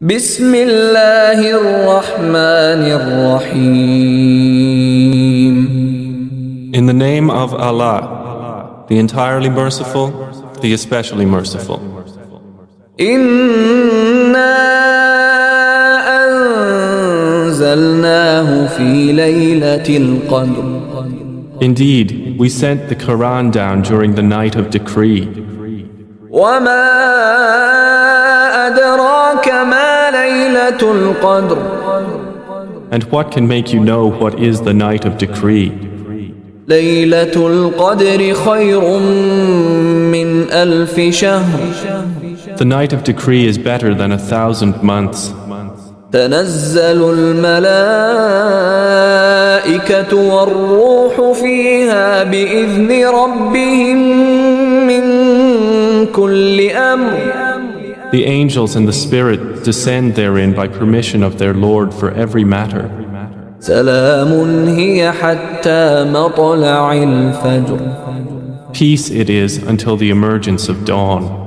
بسم الله الرحمن الرحيم. In the name of Allah, the entirely merciful, the especially merciful. إنا أنزلناه في ليلة القدر. Indeed, we sent the Quran down during the night of decree. وما أدراك ما ليلة القدر. And what can make you know what is the night of decree? ليلة القدر خير من ألف شهر. The night of decree is better than 1,000 months. تنزل الملائكة والروح فيها بإذن ربهم من كل أمر. The angels and the Spirit descend therein by permission of their Lord for every matter. سلام هي حتى مطلع الفجر. Peace it is until the emergence of dawn.